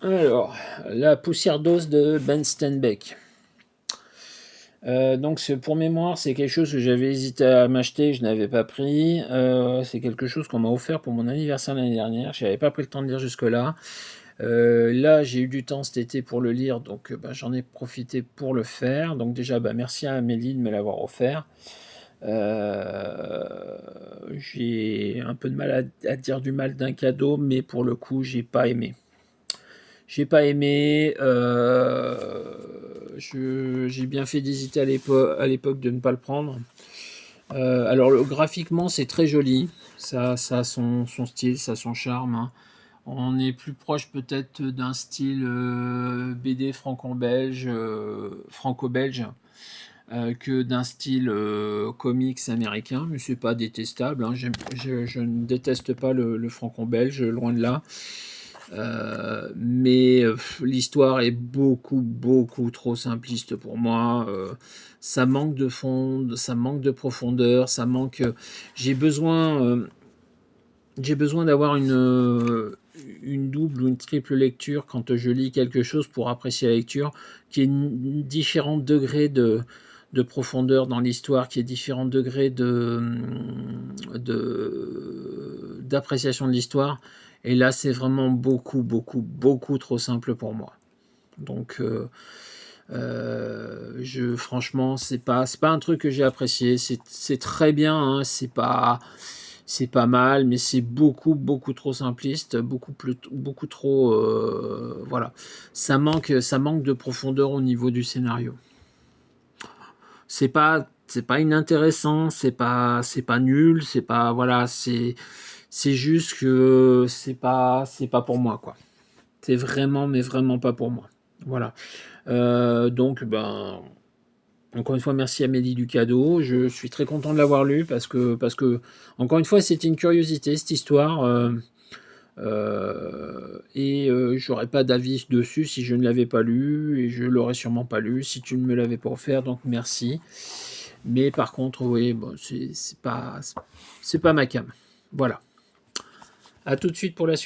Alors, la poussière d'os de Ben Steinbeck. Donc pour mémoire, c'est quelque chose que j'avais hésité à m'acheter, je n'avais pas pris. C'est quelque chose qu'on m'a offert pour mon anniversaire l'année dernière. Je n'avais pas pris le temps de lire jusque-là. Là, j'ai eu du temps cet été pour le lire, donc j'en ai profité pour le faire. Donc déjà, merci à Amélie de me l'avoir offert. J'ai un peu de mal à dire du mal d'un cadeau, mais pour le coup, j'ai pas aimé. J'ai pas aimé. J'ai bien fait d'hésiter à l'époque de ne pas le prendre. Alors, graphiquement, c'est très joli. Ça a son style, ça a son charme, hein. On est plus proche peut-être d'un style BD franco-belge, que d'un style comics américain, mais c'est pas détestable, hein. Je ne déteste pas le franco-belge, loin de là. Mais l'histoire est beaucoup trop simpliste pour moi. Ça manque de fond, ça manque de profondeur, ça manque. J'ai besoin, j'ai besoin d'avoir une double ou une triple lecture quand je lis quelque chose pour apprécier la lecture, qui est différents degrés de profondeur dans l'histoire, qui est différents degrés d'appréciation de l'histoire. Et là, c'est vraiment beaucoup trop simple pour moi. Donc, franchement, c'est pas un truc que j'ai apprécié. C'est très bien, hein, c'est pas mal, mais c'est beaucoup trop simpliste, beaucoup trop, voilà. Ça manque de profondeur au niveau du scénario. C'est pas inintéressant, c'est pas nul, c'est pas, voilà, c'est juste que c'est pas pour moi, quoi. C'est vraiment, mais vraiment pas pour moi. Voilà. Donc, encore une fois, merci Amélie du cadeau. Je suis très content de l'avoir lu parce que encore une fois, c'était une curiosité cette histoire. Et j'aurais pas d'avis dessus si je ne l'avais pas lu, et je l'aurais sûrement pas lu si tu ne me l'avais pas offert, donc merci. Mais par contre, oui, bon, c'est pas ma came. Voilà. À tout de suite pour la suite.